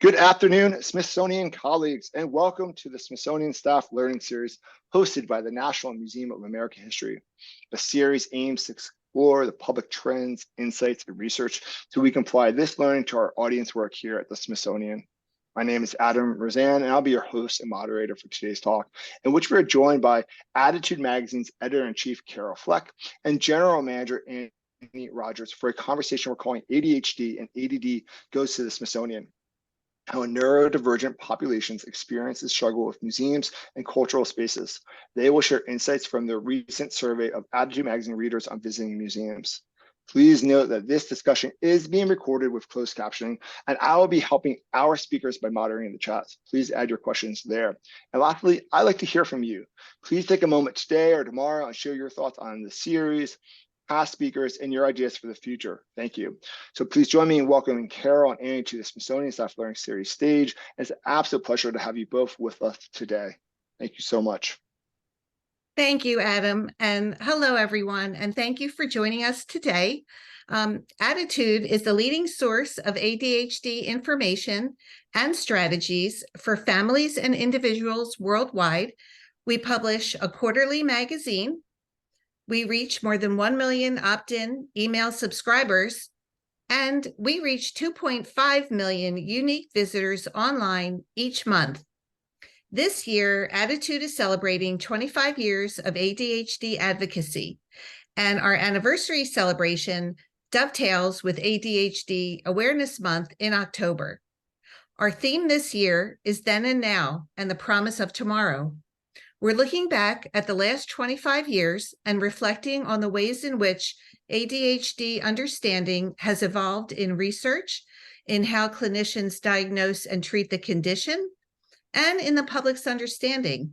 Good afternoon, Smithsonian colleagues, and welcome to the Smithsonian Staff Learning Series hosted by the National Museum of American History. The series aims to explore the public trends, insights, and research so we can apply this learning to our audience work here at the Smithsonian. My name is Adam Rozan, and I'll be your host and moderator for today's talk, in which we're joined by ADDitude Magazine's editor-in-chief, Carol Fleck, and general manager, Annie Rogers, for a conversation we're calling ADHD and ADD Goes to the Smithsonian: how neurodivergent populations experience and struggle with museums and cultural spaces. They will share insights from the recent survey of ADDitude Magazine readers on visiting museums. Please note that this discussion is being recorded with closed captioning, and I will be helping our speakers by moderating the chat. Please add your questions there. And lastly, I'd like to hear from you. Please take a moment today or tomorrow and share your thoughts on the series, past speakers, and your ideas for the future. Thank you. So please join me in welcoming Carol and Annie to the Smithsonian Staff Learning Series stage. It's an absolute pleasure to have you both with us today. Thank you so much. Thank you, Adam, and hello, everyone, and thank you for joining us today. ADDitude is the leading source of ADHD information and strategies for families and individuals worldwide. We publish a quarterly magazine. We reach more than 1 million opt-in email subscribers, and we reach 2.5 million unique visitors online each month. This year, ADDitude is celebrating 25 years of ADHD advocacy, and our anniversary celebration dovetails with ADHD Awareness Month in October. Our theme this year is Then and Now and the Promise of Tomorrow. We're looking back at the last 25 years and reflecting on the ways in which ADHD understanding has evolved in research, in how clinicians diagnose and treat the condition, and in the public's understanding.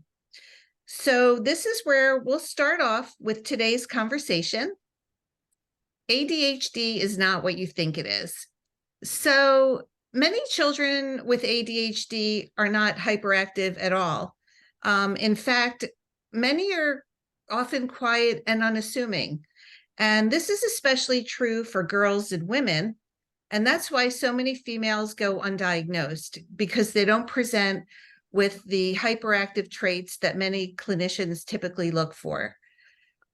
So this is where we'll start off with today's conversation. ADHD is not what you think it is. So many children with ADHD are not hyperactive at all. In fact, many are often quiet and unassuming. And this is especially true for girls and women. And that's why so many females go undiagnosed, because they don't present with the hyperactive traits that many clinicians typically look for.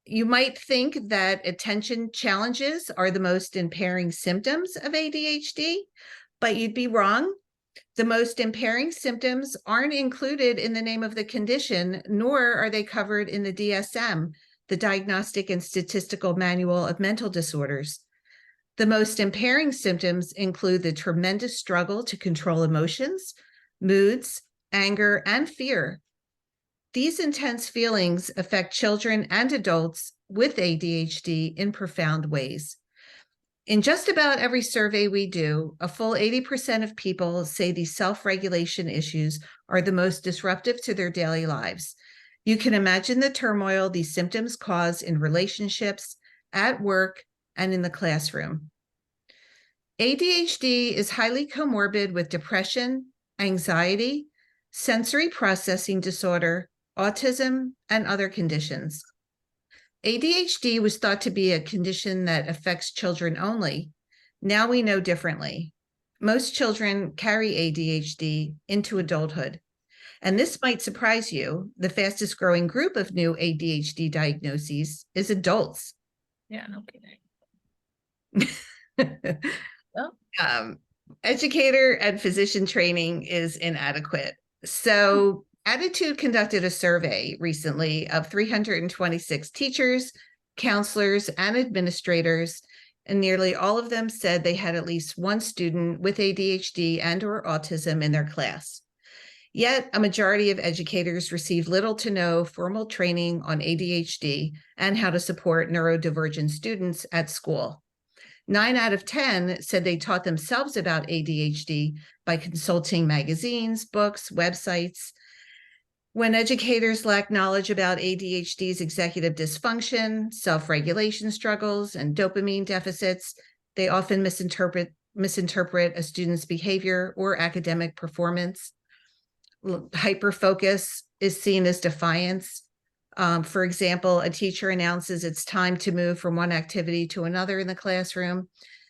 You might think that attention challenges are the most impairing symptoms of ADHD, but you'd be wrong. The most impairing symptoms aren't included in the name of the condition, nor are they covered in the DSM, the Diagnostic and Statistical Manual of Mental Disorders. The most impairing symptoms include the tremendous struggle to control emotions, moods, anger, and fear. These intense feelings affect children and adults with ADHD in profound ways. In just about every survey we do, a full 80% of people say these self-regulation issues are the most disruptive to their daily lives. You can imagine the turmoil these symptoms cause in relationships, at work, and in the classroom. ADHD is highly comorbid with depression, anxiety, sensory processing disorder, autism, and other conditions. ADHD was thought to be a condition that affects children only. Now we know differently. Most children carry ADHD into adulthood. And this might surprise you. The fastest growing group of new ADHD diagnoses is adults. Yeah, no kidding. Well, educator and physician training is inadequate. So ADDitude conducted a survey recently of 326 teachers, counselors, and administrators, and nearly all of them said they had at least one student with ADHD and/or autism in their class. Yet, a majority of educators received little to no formal training on ADHD and how to support neurodivergent students at school. 9 out of 10 said they taught themselves about ADHD by consulting magazines, books, websites. When educators lack knowledge about ADHD's executive dysfunction, self-regulation struggles, and dopamine deficits, they often misinterpret a student's behavior or academic performance. Hyperfocus is seen as defiance. For example, a teacher announces it's time to move from one activity to another in the classroom.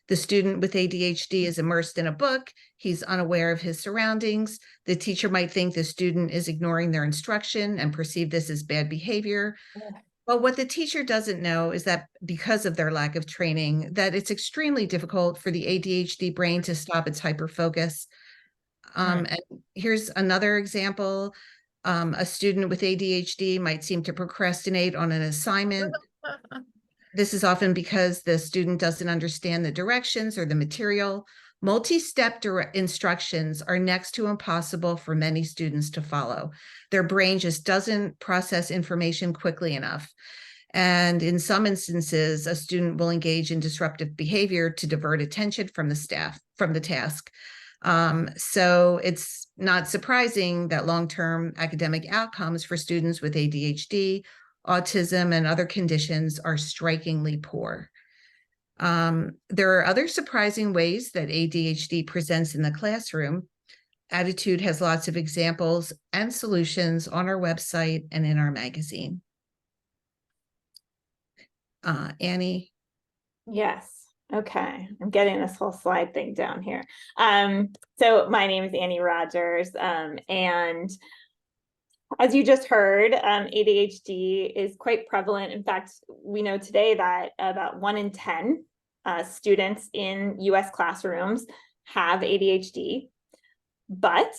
The student with ADHD is immersed in a book. He's unaware of his surroundings. The teacher might think the student is ignoring their instruction and perceive this as bad behavior. But what the teacher doesn't know is that because of their lack of training, that it's extremely difficult for the ADHD brain to stop its hyperfocus. And here's another example. A student with ADHD might seem to procrastinate on an assignment. This is often because the student doesn't understand the directions or the material. Multi-step instructions are next to impossible for many students to follow. Their brain just doesn't process information quickly enough. And in some instances, a student will engage in disruptive behavior to divert attention from the task. So it's not surprising that long-term academic outcomes for students with ADHD, autism, and other conditions are strikingly poor. There are other surprising ways that ADHD presents in the classroom. ADDitude has lots of examples and solutions on our website and in our magazine. Annie? Yes. Okay. I'm getting this whole slide thing down here. So my name is Annie Rogers, and as you just heard, ADHD is quite prevalent. In fact, we know today that about 1 in 10 students in US classrooms have ADHD, but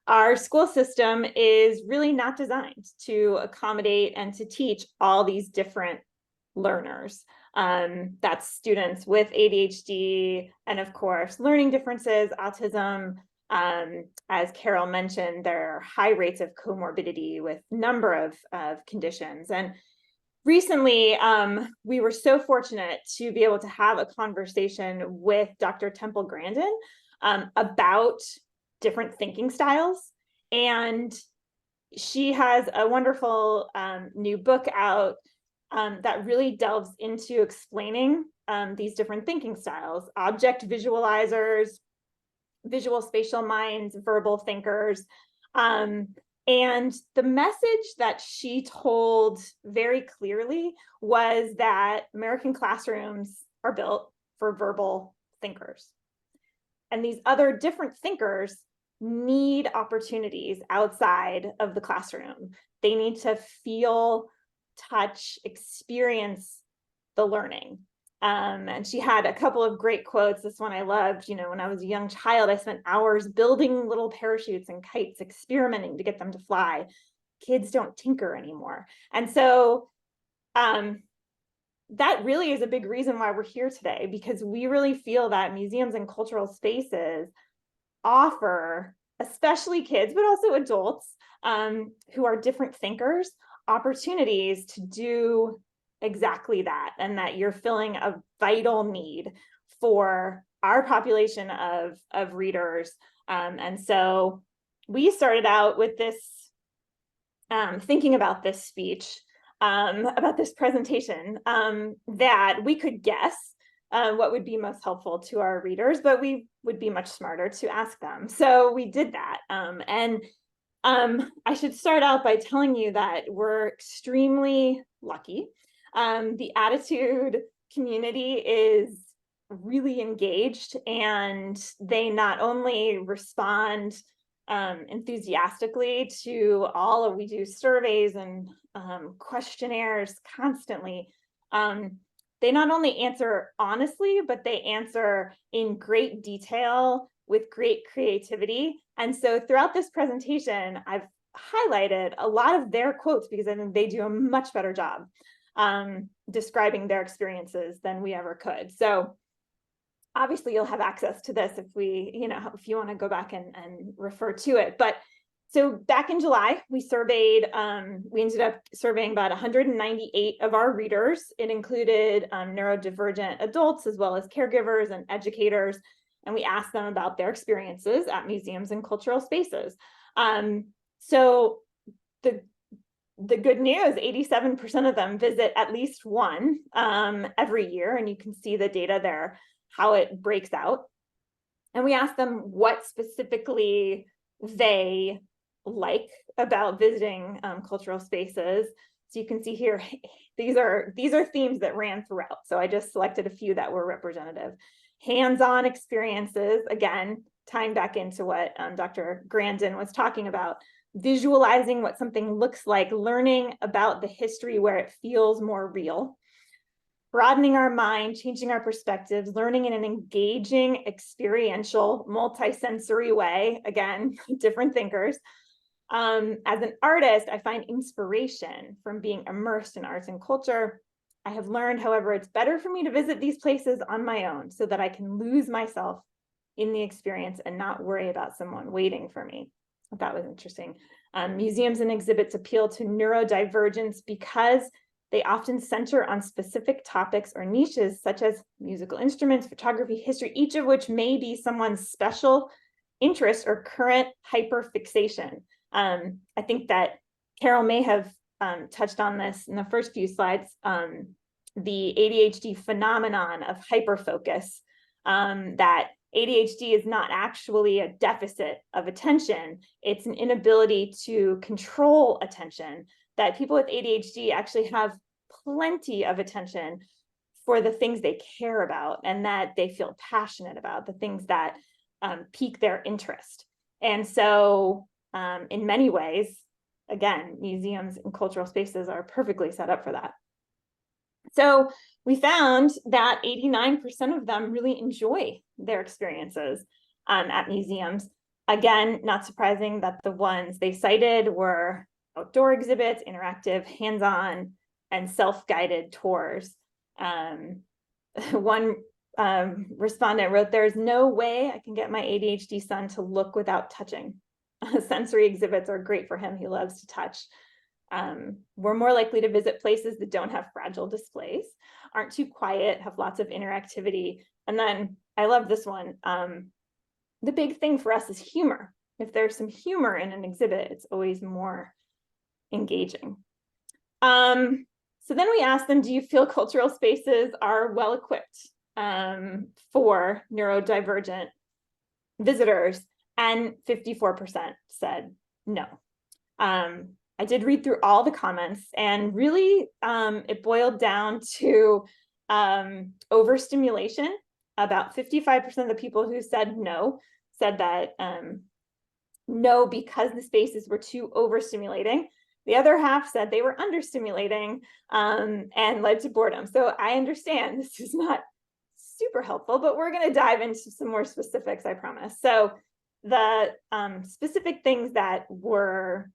our school system is really not designed to accommodate and to teach all these different learners. That's students with ADHD and, of course, learning differences, autism. As Carol mentioned, there are high rates of comorbidity with a number of conditions. And recently, we were so fortunate to be able to have a conversation with Dr. Temple Grandin about different thinking styles. And she has a wonderful new book out that really delves into explaining these different thinking styles: object visualizers, visual spatial minds, verbal thinkers. And the message that she told very clearly was that American classrooms are built for verbal thinkers. And these other different thinkers need opportunities outside of the classroom. They need to feel, touch, experience the learning. And she had a couple of great quotes. This one I loved. You know, when I was a young child, I spent hours building little parachutes and kites, experimenting to get them to fly. Kids don't tinker anymore. And so that really is a big reason why we're here today, because we really feel that museums and cultural spaces offer, especially kids, but also adults who are different thinkers, opportunities to do exactly that, and that you're filling a vital need for our population of readers. And so we started out with this, thinking about this speech, about this presentation, that we could guess what would be most helpful to our readers, but we would be much smarter to ask them. So we did that. I should start out by telling you that we're extremely lucky. The ADDitude community is really engaged, and they not only respond enthusiastically to we do surveys and questionnaires constantly. They not only answer honestly, but they answer in great detail with great creativity. And so throughout this presentation, I've highlighted a lot of their quotes because I think they do a much better job describing their experiences than we ever could. So obviously you'll have access to this if you want to go back and refer to it. But so back in July, we ended up surveying about 198 of our readers. It included neurodivergent adults as well as caregivers and educators. And we asked them about their experiences at museums and cultural spaces. So the good news, 87% of them visit at least one every year. And you can see the data there, how it breaks out. And we asked them what specifically they like about visiting cultural spaces. So you can see here, these are themes that ran throughout. So I just selected a few that were representative. hands-on experiences, again, tying back into what Dr. Grandin was talking about, visualizing what something looks like, learning about the history where it feels more real, broadening our mind, changing our perspectives, learning in an engaging, experiential, multi-sensory way, again, different thinkers. As an artist, I find inspiration from being immersed in arts and culture. I have learned, however, it's better for me to visit these places on my own so that I can lose myself in the experience and not worry about someone waiting for me. That was interesting. Museums and exhibits appeal to neurodivergence because they often center on specific topics or niches, such as musical instruments, photography, history, each of which may be someone's special interest or current hyperfixation. I think that Carol may have touched on this in the first few slides, the ADHD phenomenon of hyperfocus, that ADHD is not actually a deficit of attention. It's an inability to control attention, that people with ADHD actually have plenty of attention for the things they care about and that they feel passionate about, the things that pique their interest. And so in many ways, again, museums and cultural spaces are perfectly set up for that. So we found that 89% of them really enjoy their experiences at museums. Again, not surprising that the ones they cited were outdoor exhibits, interactive, hands-on, and self-guided tours. One respondent wrote, "There's no way I can get my ADHD son to look without touching. Sensory exhibits are great for him. He loves to touch." We're more likely to visit places that don't have fragile displays, aren't too quiet, have lots of interactivity. And then I love this one. The big thing for us is humor. If there's some humor in an exhibit, it's always more engaging. So then we asked them, do you feel cultural spaces are well equipped for neurodivergent visitors? And 54% said no. I did read through all the comments, and really it boiled down to overstimulation. About 55% of the people who said no said that no, because the spaces were too overstimulating. The other half said they were understimulating and led to boredom. So I understand this is not super helpful, but we're going to dive into some more specifics, I promise. So the specific things that were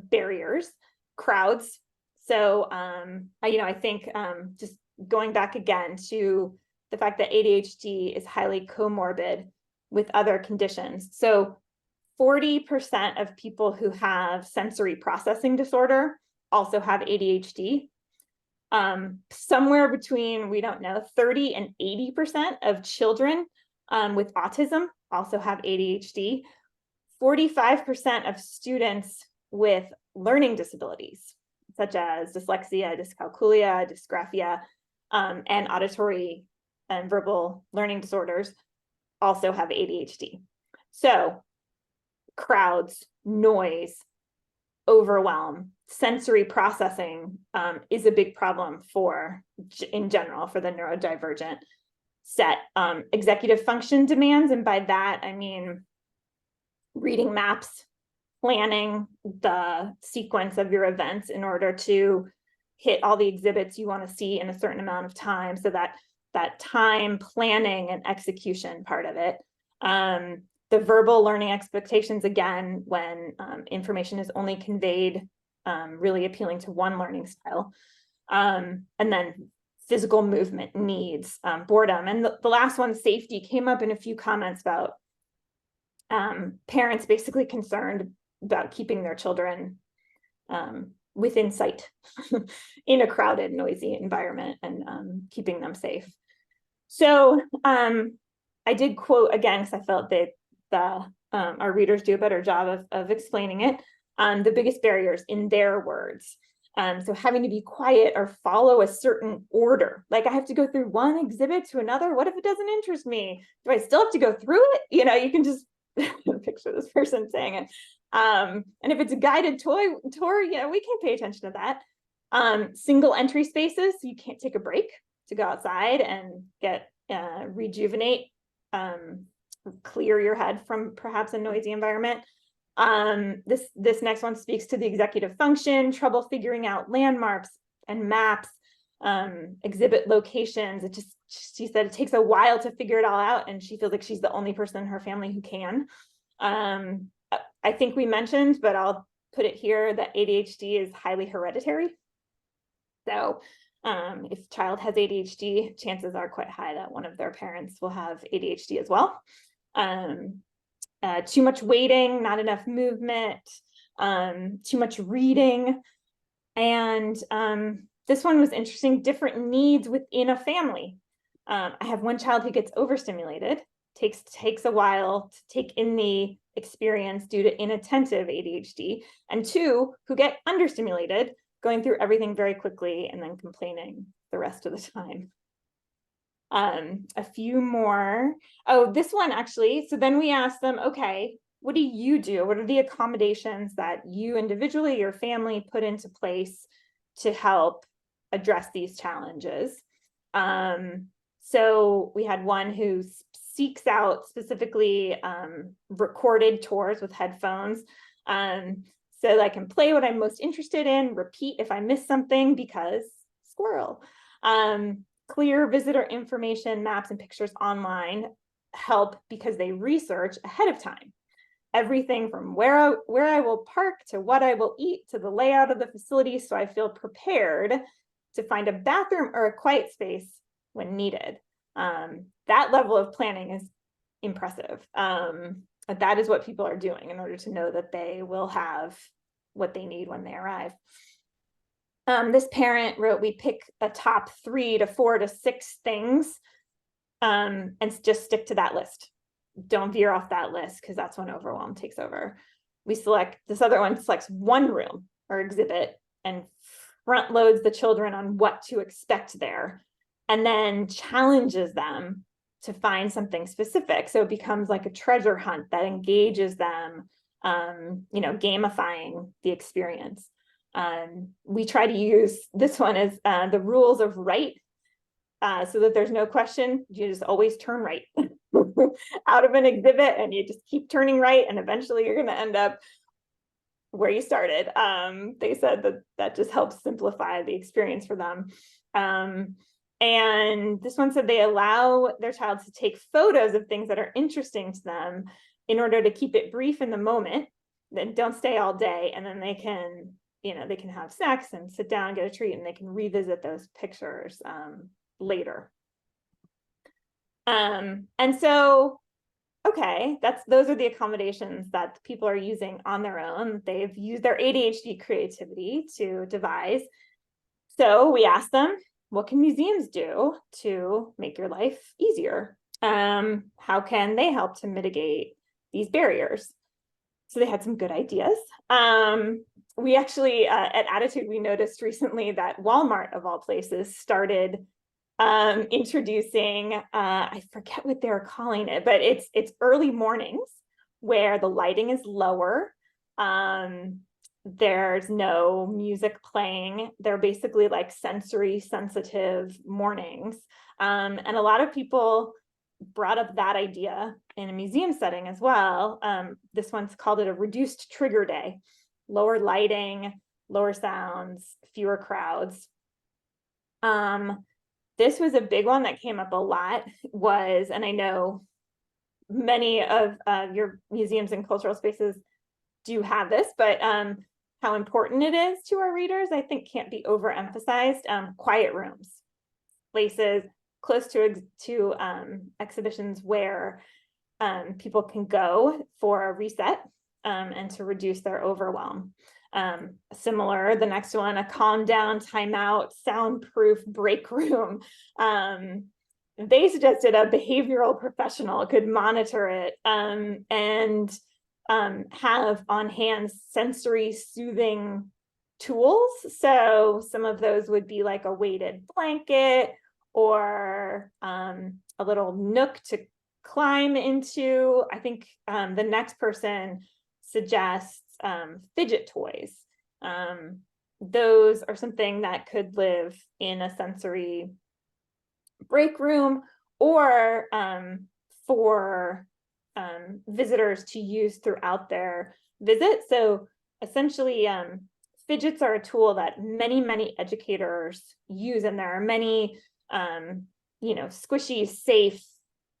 barriers, crowds. So, I think just going back again to the fact that ADHD is highly comorbid with other conditions. So 40% of people who have sensory processing disorder also have ADHD. Somewhere between, we don't know, 30 and 80% of children with autism also have ADHD. 45% of students with learning disabilities, such as dyslexia, dyscalculia, dysgraphia, and auditory and verbal learning disorders also have ADHD. So crowds, noise, overwhelm, sensory processing is a big problem in general for the neurodivergent set. Executive function demands, and by that I mean reading maps, planning the sequence of your events in order to hit all the exhibits you want to see in a certain amount of time. So that time planning and execution part of it. The verbal learning expectations, again, when information is only conveyed, really appealing to one learning style. And then physical movement needs, boredom. And the last one, safety, came up in a few comments about parents basically concerned about keeping their children within sight in a crowded, noisy environment and keeping them safe. So I did quote again, because I felt that our readers do a better job of explaining it, the biggest barriers in their words. So having to be quiet or follow a certain order, like I have to go through one exhibit to another. What if it doesn't interest me? Do I still have to go through it? You can just picture this person saying it. And if it's a guided tour, we can pay attention to that. Single entry spaces, so you can't take a break to go outside and get rejuvenate, clear your head from perhaps a noisy environment. This next one speaks to the executive function, trouble figuring out landmarks and maps, exhibit locations. She said it takes a while to figure it all out, and she feels like she's the only person in her family who can. I think we mentioned, but I'll put it here, that ADHD is highly hereditary. So if a child has ADHD, chances are quite high that one of their parents will have ADHD as well. Too much waiting, not enough movement, too much reading. And this one was interesting, different needs within a family. I have one child who gets overstimulated, takes a while to take in the experience due to inattentive ADHD, and two who get understimulated, going through everything very quickly and then complaining the rest of the time. A few more. Oh, this one actually. So then we asked them, okay, what do you do? What are the accommodations that you individually, your family put into place to help address these challenges? So we had one who seeks out specifically recorded tours with headphones. So I can play what I'm most interested in, repeat if I miss something because squirrel. Clear visitor information, maps, and pictures online help because they research ahead of time. Everything from where I will park to what I will eat to the layout of the facility, so I feel prepared to find a bathroom or a quiet space when needed. That level of planning is impressive. But that is what people are doing in order to know that they will have what they need when they arrive. This parent wrote, we pick a top 3 to 4 to 6 things and just stick to that list. Don't veer off that list because that's when overwhelm takes over. This other one selects one room or exhibit and front loads the children on what to expect there, and then challenges them to find something specific. So it becomes like a treasure hunt that engages them, gamifying the experience. We try to use this one as the rules of right, so that there's no question. You just always turn right out of an exhibit, and you just keep turning right, and eventually you're going to end up where you started. They said that just helps simplify the experience for them. And this one said they allow their child to take photos of things that are interesting to them in order to keep it brief in the moment. Then don't stay all day, and then they can have snacks and sit down, get a treat, and they can revisit those pictures later. And so, okay, those are the accommodations that people are using on their own. They've used their ADHD creativity to devise. So we asked them, what can museums do to make your life easier? How can they help to mitigate these barriers? So they had some good ideas. We actually, at ADDitude, we noticed recently that Walmart, of all places, started introducing, I forget what they're calling it, but it's early mornings where the lighting is lower. There's no music playing. They're basically like sensory sensitive mornings. And a lot of people brought up that idea in a museum setting as well. This one's called it a reduced trigger day. Lower lighting, lower sounds, fewer crowds. This was a big one that came up a lot, and I know many of your museums and cultural spaces do have this, but how important it is to our readers, I think, can't be overemphasized. Quiet rooms, places close to exhibitions where people can go for a reset and to reduce their overwhelm. Similar, the next one, a calm down, timeout, soundproof break room. They suggested a behavioral professional could monitor it and have on hand sensory soothing tools. So some of those would be like a weighted blanket or a little nook to climb into. I think the next person suggests fidget toys. Those are something that could live in a sensory break room or for visitors to use throughout their visit. So essentially, fidgets are a tool that many educators use, and there are many, squishy, safe,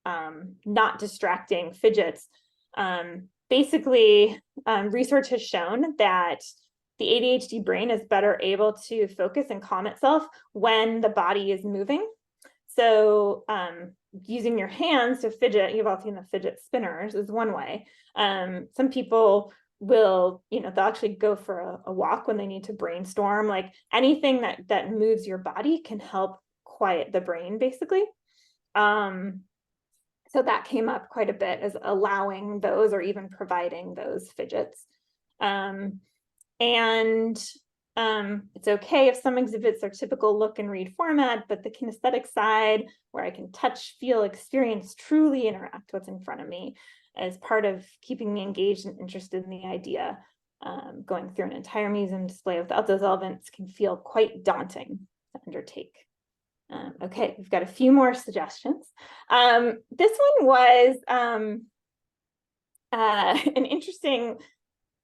not distracting fidgets. Basically, research has shown that the ADHD brain is better able to focus and calm itself when the body is moving. So using your hands to fidget, you've all seen the fidget spinners, is one way. Some people will, they'll actually go for a walk when they need to brainstorm. Like anything that moves your body can help quiet the brain, basically. So that came up quite a bit, as allowing those or even providing those fidgets. It's okay if some exhibits are typical look and read format, but the kinesthetic side, where I can touch, feel, experience, truly interact what's in front of me, as part of keeping me engaged and interested in the idea. Going through an entire museum display without those elements can feel quite daunting to undertake. Okay, we've got a few more suggestions. This one was an interesting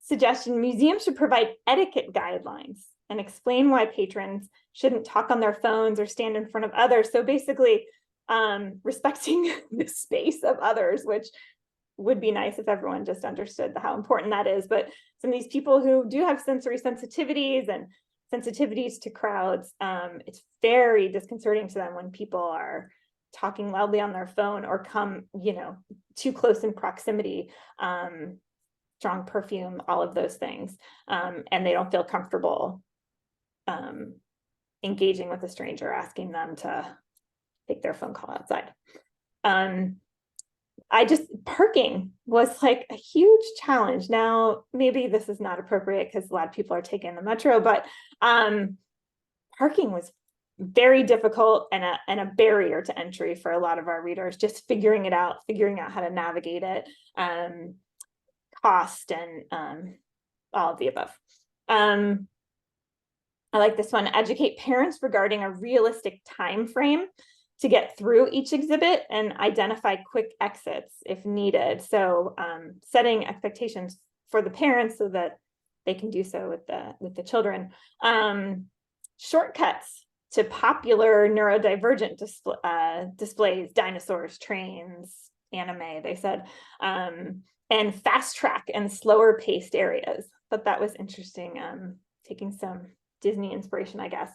suggestion. Museums should provide etiquette guidelines and explain why patrons shouldn't talk on their phones or stand in front of others. So basically, respecting the space of others, which would be nice if everyone just understood how important that is. But some of these people who do have sensory sensitivities and sensitivities to crowds, it's very disconcerting to them when people are talking loudly on their phone or come, too close in proximity, strong perfume, all of those things, and they don't feel comfortable engaging with a stranger, asking them to take their phone call outside. Parking was like a huge challenge. Now, maybe this is not appropriate because a lot of people are taking the metro, but parking was very difficult and a barrier to entry for a lot of our readers, just figuring out how to navigate it, cost, and all of the above. I like this one. Educate parents regarding a realistic time frame to get through each exhibit and identify quick exits if needed. So setting expectations for the parents so that they can do so with the children. Shortcuts to popular neurodivergent displays, dinosaurs, trains, anime, they said, and fast track and slower paced areas. But that was interesting, taking some Disney inspiration, I guess.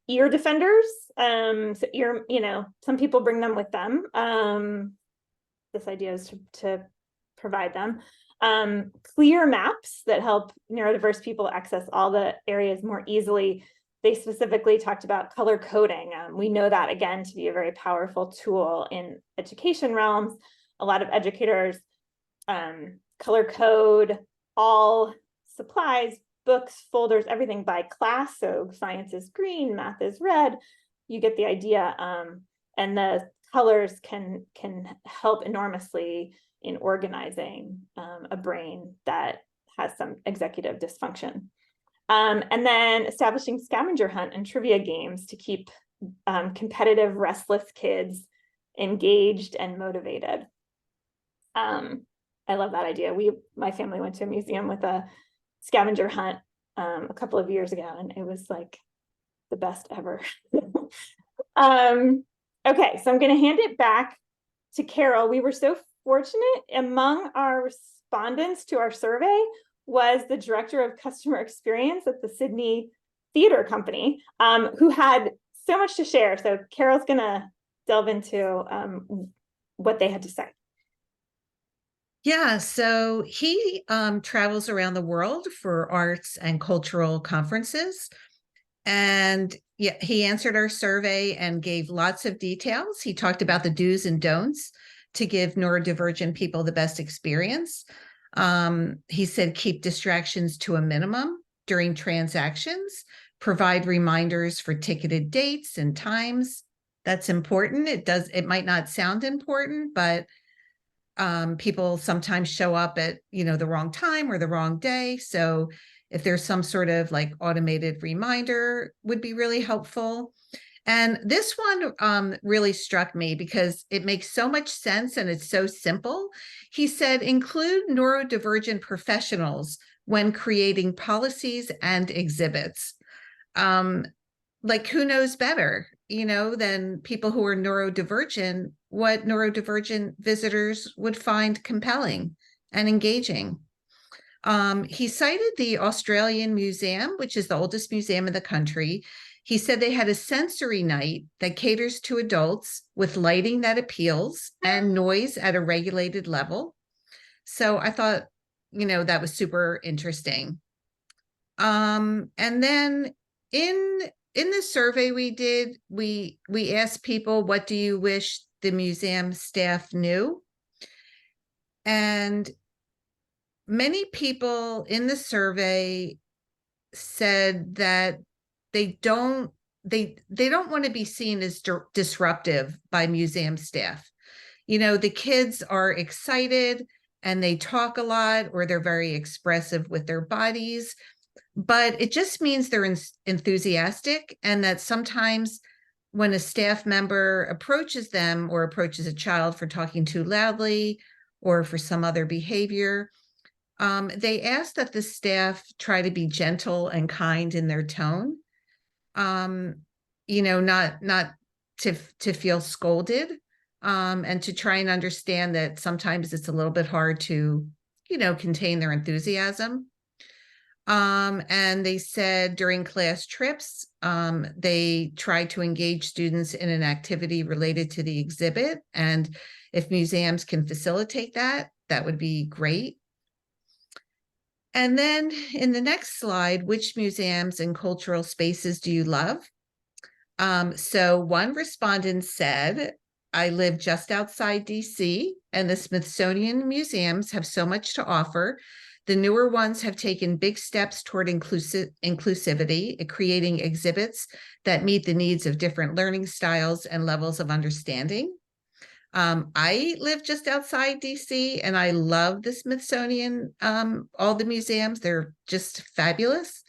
Ear defenders, so ear, some people bring them with them. This idea is to provide them. Clear maps that help neurodiverse people access all the areas more easily. They specifically talked about color coding. We know that, again, to be a very powerful tool in education realms. A lot of educators color code all supplies, books, folders, everything by class. So science is green, math is red. You get the idea. And the colors can help enormously in organizing a brain that has some executive dysfunction. And then establishing scavenger hunt and trivia games to keep competitive, restless kids engaged and motivated. I love that idea. My family went to a museum with a scavenger hunt a couple of years ago, and it was like the best ever. Okay, so I'm going to hand it back to Carol. We were so fortunate. Among our respondents to our survey was the director of customer experience at the Sydney Theatre Company, who had so much to share. So Carol's going to delve into what they had to say. Yeah, so he travels around the world for arts and cultural conferences. And yeah, he answered our survey and gave lots of details. He talked about the do's and don'ts to give neurodivergent people the best experience. He said keep distractions to a minimum during transactions, provide reminders for ticketed dates and times. That's important. It might not sound important, but people sometimes show up at, the wrong time or the wrong day. So if there's some sort of like automated reminder would be really helpful. And this one really struck me because it makes so much sense and it's so simple. He said, include neurodivergent professionals when creating policies and exhibits. Like, who knows better, than people who are neurodivergent, what neurodivergent visitors would find compelling and engaging. He cited the Australian Museum, which is the oldest museum in the country. He said they had a sensory night that caters to adults with lighting that appeals and noise at a regulated level. So I thought, that was super interesting. And then in the survey we did, we asked people, what do you wish the museum staff knew? And many people in the survey said that they don't want to be seen as disruptive by museum staff. The kids are excited and they talk a lot, or they're very expressive with their bodies, but it just means they're enthusiastic, and that sometimes when a staff member approaches them or approaches a child for talking too loudly or for some other behavior, they ask that the staff try to be gentle and kind in their tone, not to feel scolded, and to try and understand that sometimes it's a little bit hard to, contain their enthusiasm. And they said during class trips, they try to engage students in an activity related to the exhibit. And if museums can facilitate that, that would be great. And then in the next slide, which museums and cultural spaces do you love? So one respondent said, I live just outside DC, and the Smithsonian museums have so much to offer. The newer ones have taken big steps toward inclusivity, creating exhibits that meet the needs of different learning styles and levels of understanding. I live just outside DC, and I love the Smithsonian, all the museums. They're just fabulous.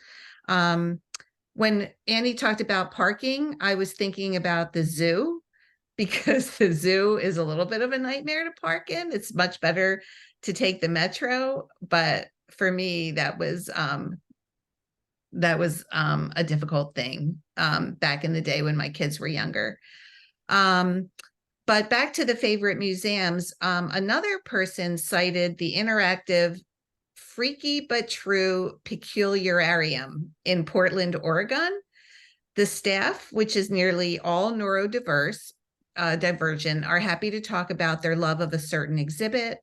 When Annie talked about parking, I was thinking about the zoo, because the zoo is a little bit of a nightmare to park in. It's much better to take the metro, but for me, that was a difficult thing back in the day when my kids were younger. But back to the favorite museums, another person cited the interactive Freaky But True Peculiararium in Portland, Oregon. The staff, which is nearly all neurodivergent, are happy to talk about their love of a certain exhibit,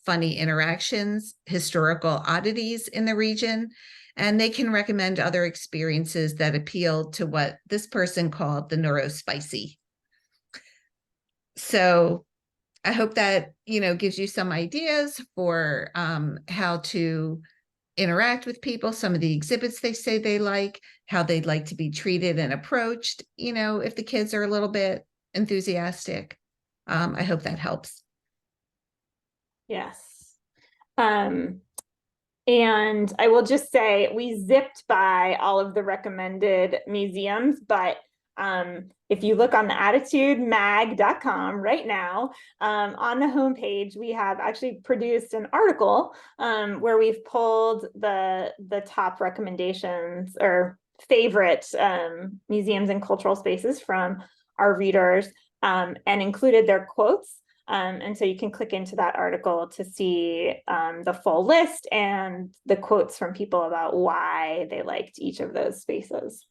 funny interactions, historical oddities in the region, and they can recommend other experiences that appeal to what this person called the neurospicy. So I hope that, gives you some ideas for how to interact with people, some of the exhibits they say they like, how they'd like to be treated and approached, if the kids are a little bit enthusiastic. I hope that helps. Yes. And I will just say we zipped by all of the recommended museums, but if you look on the ADDitude.mag.com right now, on the homepage, we have actually produced an article where we've pulled the top recommendations or favorite museums and cultural spaces from our readers, and included their quotes. And so you can click into that article to see the full list and the quotes from people about why they liked each of those spaces.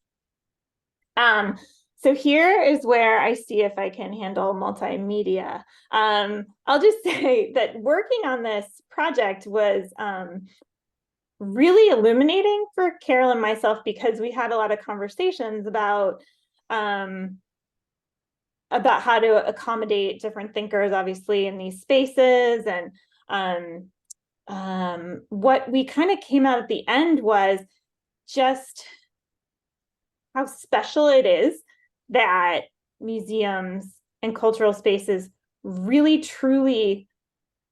So here is where I see if I can handle multimedia. I'll just say that working on this project was really illuminating for Carol and myself, because we had a lot of conversations about how to accommodate different thinkers, obviously, in these spaces. And what we kind of came out at the end was just how special it is that museums and cultural spaces really, truly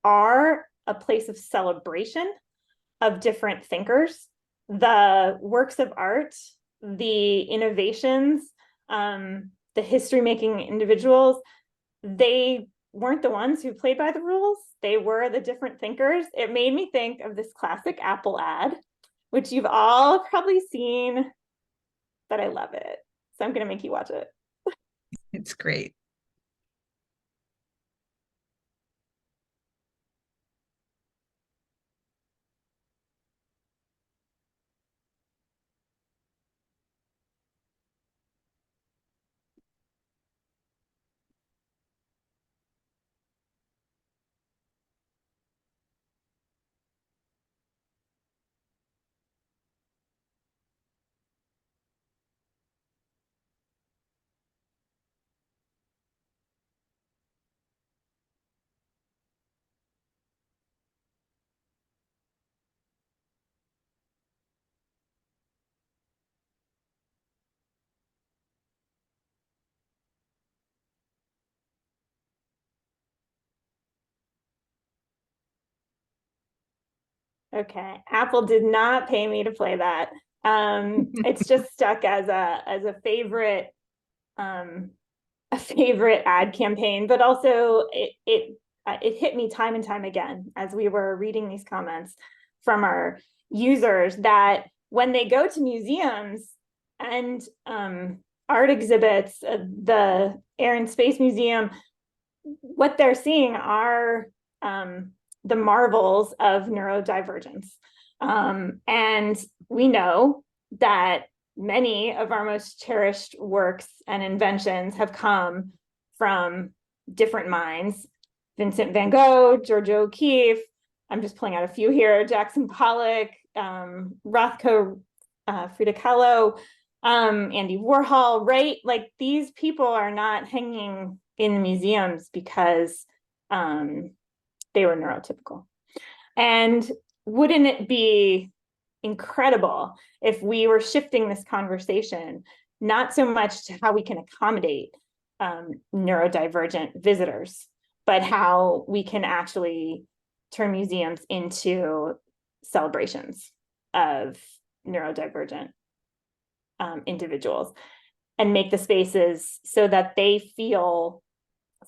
are a place of celebration of different thinkers. The works of art, the innovations, the history-making individuals, they weren't the ones who played by the rules. They were the different thinkers. It made me think of this classic Apple ad, which you've all probably seen, but I love it. So I'm going to make you watch it. It's great. Okay, Apple did not pay me to play that. It's just stuck as a favorite ad campaign, but also it hit me time and time again as we were reading these comments from our users, that when they go to museums and art exhibits, the Air and Space Museum, what they're seeing are the marvels of neurodivergence. And we know that many of our most cherished works and inventions have come from different minds. Vincent van Gogh, Georgia O'Keeffe, I'm just pulling out a few here, Jackson Pollock, Rothko, Frida Kahlo, Andy Warhol, right? Like, these people are not hanging in museums because they were neurotypical. And wouldn't it be incredible if we were shifting this conversation, not so much to how we can accommodate neurodivergent visitors, but how we can actually turn museums into celebrations of neurodivergent individuals, and make the spaces so that they feel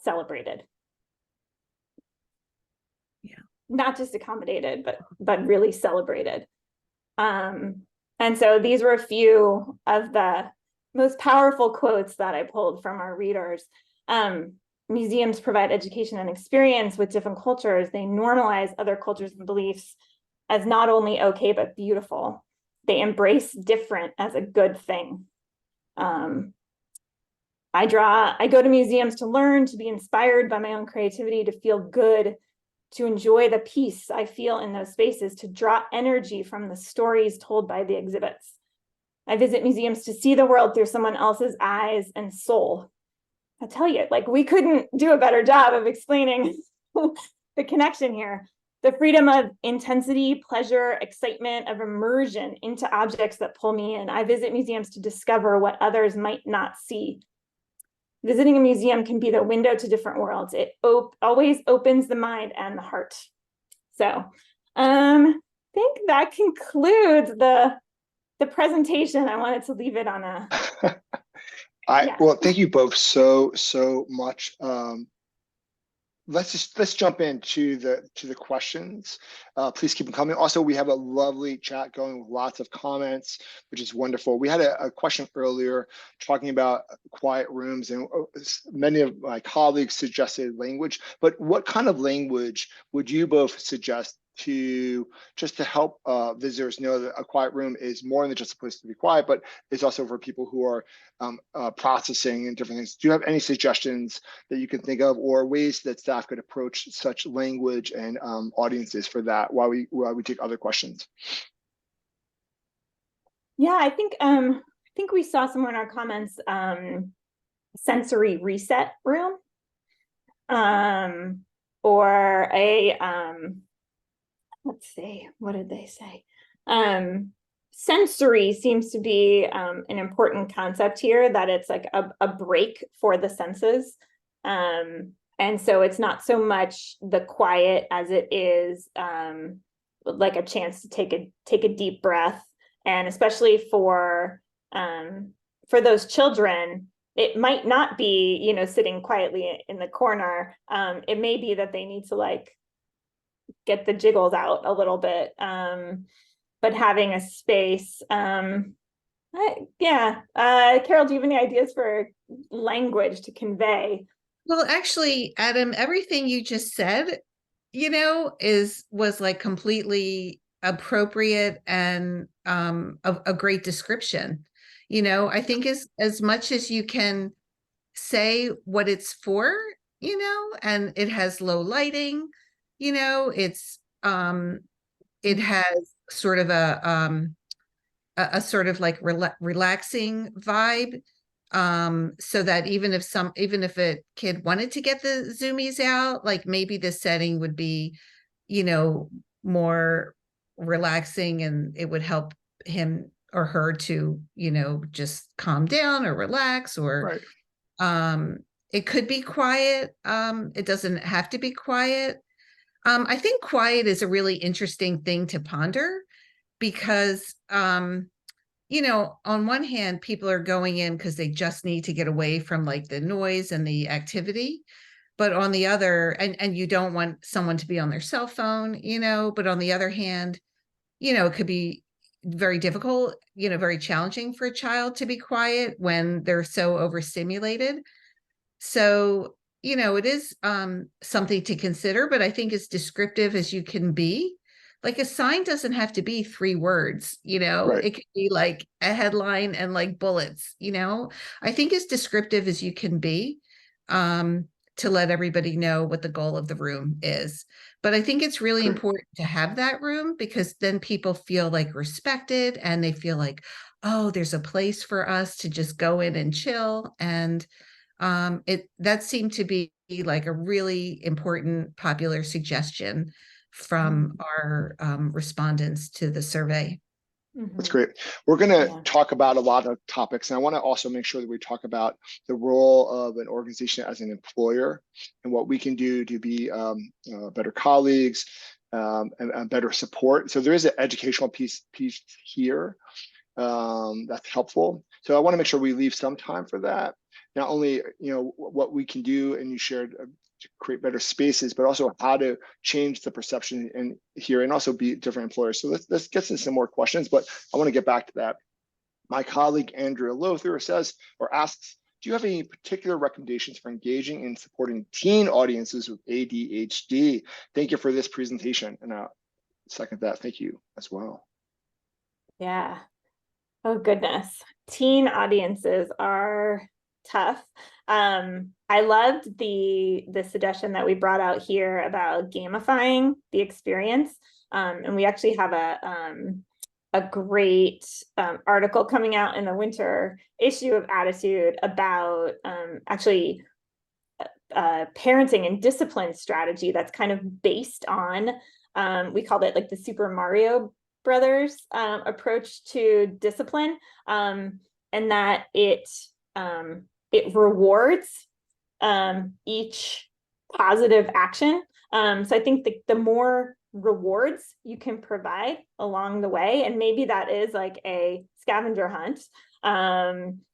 celebrated. Yeah. Not just accommodated, but really celebrated. And so these were a few of the most powerful quotes that I pulled from our readers. Museums provide education and experience with different cultures. They normalize other cultures and beliefs as not only okay, but beautiful. They embrace different as a good thing. I go to museums to learn, to be inspired by my own creativity, to feel good, to enjoy the peace I feel in those spaces, to draw energy from the stories told by the exhibits. I visit museums to see the world through someone else's eyes and soul. I tell you, like, we couldn't do a better job of explaining the connection here. The freedom of intensity, pleasure, excitement, of immersion into objects that pull me in. I visit museums to discover what others might not see. Visiting a museum can be the window to different worlds. It always opens the mind and the heart. So I think that concludes the presentation. I wanted to leave it on a Well, thank you both so much. Let's jump into the questions. Please keep them coming. Also, we have a lovely chat going with lots of comments, which is wonderful. We had a question earlier talking about quiet rooms, and many of my colleagues suggested language, but what kind of language would you both suggest to help visitors know that a quiet room is more than just a place to be quiet, but it's also for people who are processing and different things? Do you have any suggestions that you can think of, or ways that staff could approach such language and audiences for that while we take other questions? Yeah, I think we saw somewhere in our comments sensory reset room, or a let's see, what did they say? Sensory seems to be an important concept here, that it's like a break for the senses. And so it's not so much the quiet as it is like a chance to take a deep breath. And especially for those children, it might not be, you know, sitting quietly in the corner. It may be that they need to like get the jiggles out a little bit. But having a space, yeah. Carol, do you have any ideas for language to convey? Well, actually, Adam, everything you just said, you know, was like completely appropriate and a great description. You know, I think as much as you can say what it's for, you know, and it has low lighting, you know, it has sort of a sort of like relaxing vibe, so that even if a kid wanted to get the zoomies out, like maybe the setting would be, you know, more relaxing, and it would help him or her to, you know, just calm down or relax, or Right. it could be quiet. It doesn't have to be quiet. I think quiet is a really interesting thing to ponder, because you know, on one hand, people are going in because they just need to get away from like the noise and the activity. But on the other, and you don't want someone to be on their cell phone, you know, but on the other hand, you know, it could be very difficult, you know, very challenging for a child to be quiet when they're so overstimulated. So, you know, it is something to consider, but I think as descriptive as you can be. Like a sign doesn't have to be 3 words, you know, Right. it could be like a headline and like bullets, you know. I think as descriptive as you can be, to let everybody know what the goal of the room is. But I think it's really Great. important to have that room, because then people feel like respected, and they feel like, oh, there's a place for us to just go in and chill. And that seemed to be like a really important popular suggestion from our respondents to the survey. That's Mhm. great. We're going to Yeah. talk about a lot of topics, and I want to also make sure that we talk about the role of an organization as an employer and what we can do to be better colleagues, and better support. So there is an educational piece here that's helpful. So I want to make sure we leave some time for that. Not only, you know, what we can do, and you shared to create better spaces, but also how to change the perception and here, and also be different employers. So let's get to some more questions, but I want to get back to that. My colleague Andrea Lothar says or asks, do you have any particular recommendations for engaging and supporting teen audiences with ADHD? Thank you for this presentation, and I'll second that. Thank you as well. Yeah. Oh goodness. Teen audiences are tough. I loved the suggestion that we brought out here about gamifying the experience. And we actually have a great article coming out in the winter issue of ADDitude about actually parenting and discipline strategy that's kind of based on, we called it like the Super Mario Brothers approach to discipline, and that it rewards each positive action. So I think the more rewards you can provide along the way, and maybe that is like a scavenger hunt,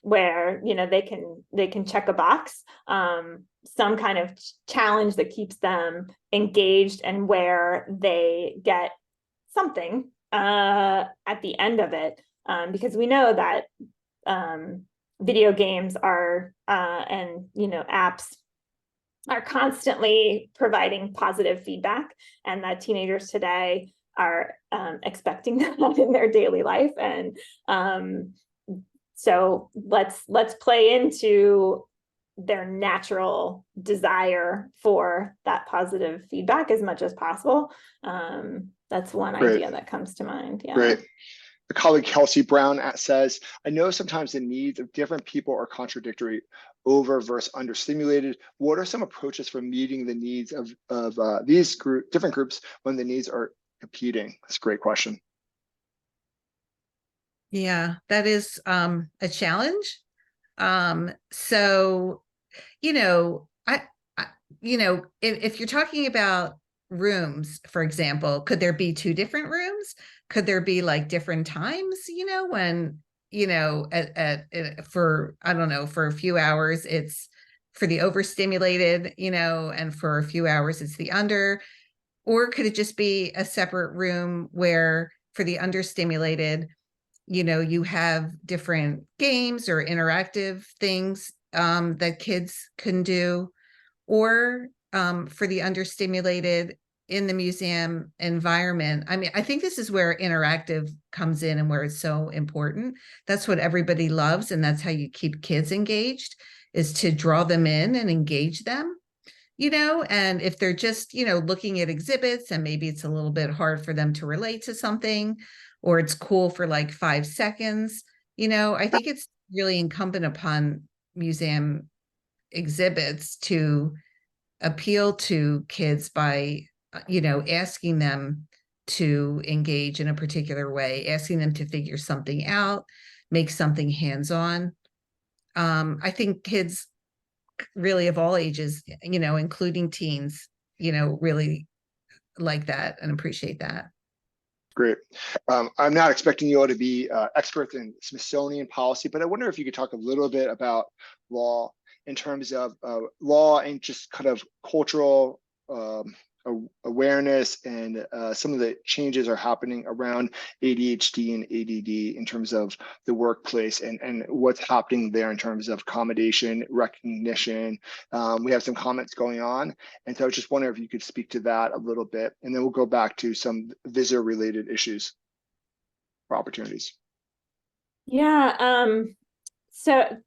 where, you know, they can check a box, some kind of challenge that keeps them engaged, and where they get something at the end of it, because we know that video games are and, you know, apps are constantly providing positive feedback, and that teenagers today are expecting that in their daily life. And so let's play into their natural desire for that positive feedback as much as possible. That's one idea that comes to mind. Yeah. Great. A colleague, Kelsey Brown, says, I know sometimes the needs of different people are contradictory, over versus understimulated. What are some approaches for meeting the needs of these different groups when the needs are competing? That's a great question. Yeah, that is a challenge. So, you know, you know, if you're talking about rooms, for example, could there be 2 different rooms? Could there be like different times, you know, when you know, for, I don't know, for a few hours, it's for the overstimulated, you know, and for a few hours, it's the under, or could it just be a separate room where for the understimulated, you know, you have different games or interactive things that kids can do, or for the understimulated in the museum environment. I mean, I think this is where interactive comes in and where it's so important. That's what everybody loves, and that's how you keep kids engaged, is to draw them in and engage them, you know. And if they're just, you know, looking at exhibits and maybe it's a little bit hard for them to relate to something, or it's cool for like 5 seconds, you know, I think it's really incumbent upon museum exhibits to appeal to kids by, you know, asking them to engage in a particular way, asking them to figure something out, make something hands-on. I think kids really of all ages, you know, including teens, you know, really like that and appreciate that. Great. I'm not expecting you all to be experts in Smithsonian policy, but I wonder if you could talk a little bit about law in terms of law and just kind of cultural awareness, and some of the changes are happening around ADHD and ADD in terms of the workplace, and what's happening there in terms of accommodation, recognition. We have some comments going on, and so I was just wondering if you could speak to that a little bit, and then we'll go back to some visitor related issues or opportunities. Yeah. So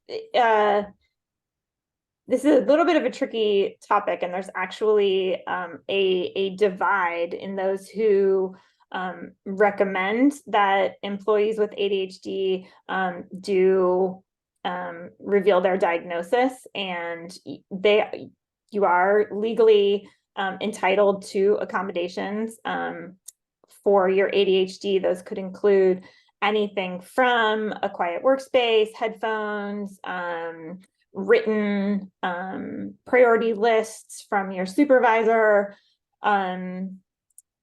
this is a little bit of a tricky topic, and there's actually a divide in those who recommend that employees with ADHD do reveal their diagnosis, and you are legally entitled to accommodations for your ADHD. Those could include anything from a quiet workspace, headphones, written priority lists from your supervisor,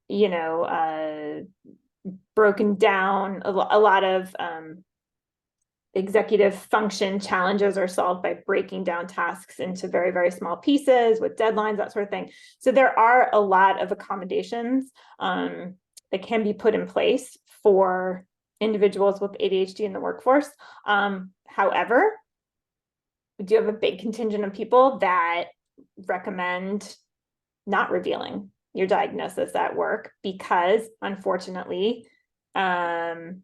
you know, broken down. A lot of executive function challenges are solved by breaking down tasks into very, very small pieces with deadlines, that sort of thing. So there are a lot of accommodations that can be put in place for individuals with ADHD in the workforce. However, we do have a big contingent of people that recommend not revealing your diagnosis at work because, unfortunately, there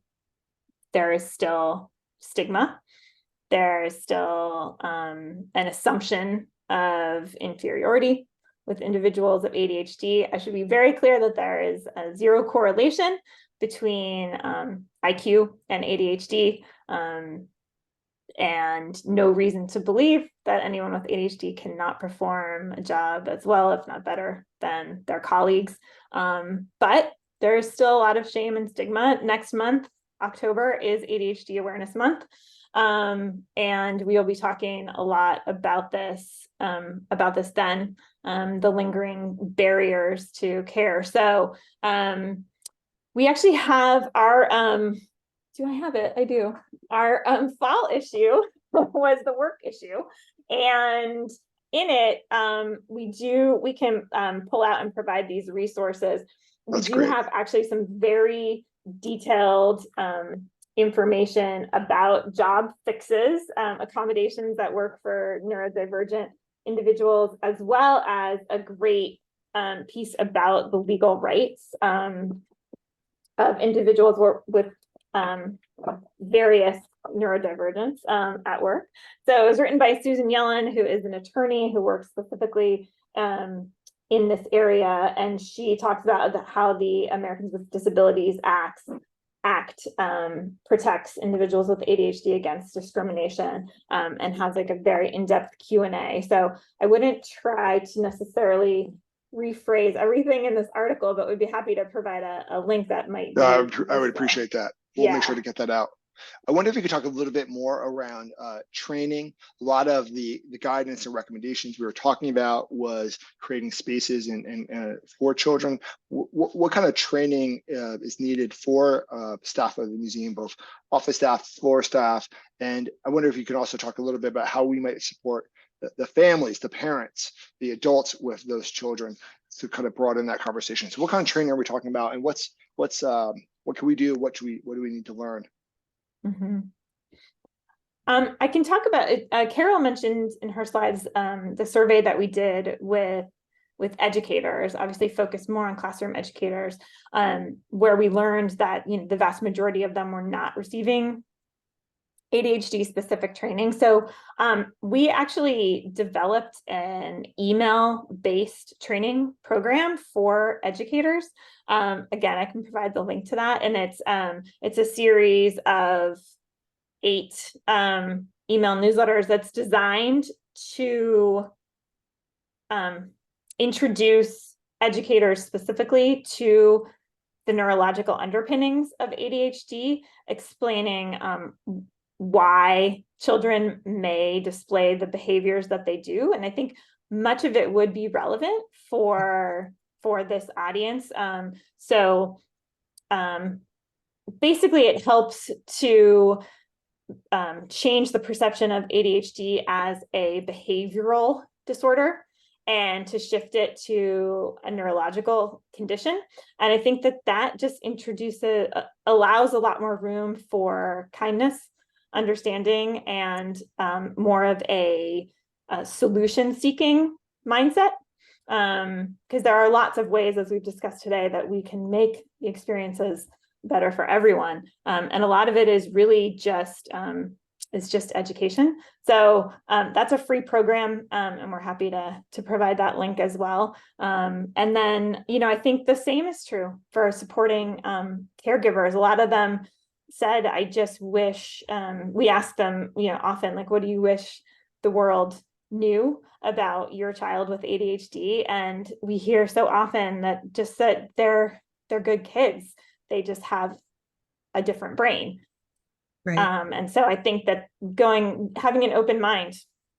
is still stigma. There is still an assumption of inferiority with individuals of ADHD. I should be very clear that there is a zero correlation between IQ and ADHD. And no reason to believe that anyone with ADHD cannot perform a job as well, if not better, than their colleagues. But there's still a lot of shame and stigma. Next month, October, is ADHD Awareness Month. And we will be talking a lot about this then, the lingering barriers to care. So we actually have our do I have it? I do. Our fall issue was the work issue. And in it, we can pull out and provide these resources. We do have actually some very detailed information about job fixes, accommodations that work for neurodivergent individuals, as well as a great piece about the legal rights of individuals with various neurodivergence at work. So it was written by Susan Yellen, who is an attorney who works specifically in this area, and she talks about how the Americans with Disabilities Act protects individuals with ADHD against discrimination, and has like a very in-depth Q&A. So I wouldn't try to necessarily rephrase everything in this article, but we'd be happy to provide a link that might. I would appreciate that. We'll make sure to get that out. I wonder if you could talk a little bit more around training. A lot of the guidance and recommendations we were talking about was creating spaces for children. What kind of training is needed for staff of the museum, both office staff, floor staff? And I wonder if you could also talk a little bit about how we might support the families, the parents, the adults with those children to kind of broaden that conversation. So what kind of training are we talking about, and what can we do? What do we need to learn? Mm-hmm. I can talk about it. Carol mentioned in her slides the survey that we did with educators, obviously focused more on classroom educators, where we learned that the vast majority of them were not receiving ADHD specific training. So we actually developed an email-based training program for educators. Again, I can provide the link to that, and it's a series of 8 email newsletters that's designed to introduce educators specifically to the neurological underpinnings of ADHD, explaining why children may display the behaviors that they do. And I think much of it would be relevant for this audience. Basically it helps to change the perception of ADHD as a behavioral disorder and to shift it to a neurological condition. And I think that just allows a lot more room for kindness, understanding, and more of a solution-seeking mindset. Because there are lots of ways, as we've discussed today, that we can make the experiences better for everyone. And a lot of it is really just education. So that's a free program, and we're happy to provide that link as well. And then, I think the same is true for supporting caregivers. A lot of them said, I just wish, we ask them, often, like, what do you wish the world knew about your child with ADHD? And we hear so often that they're good kids. They just have a different brain. Right. And so I think that having an open mind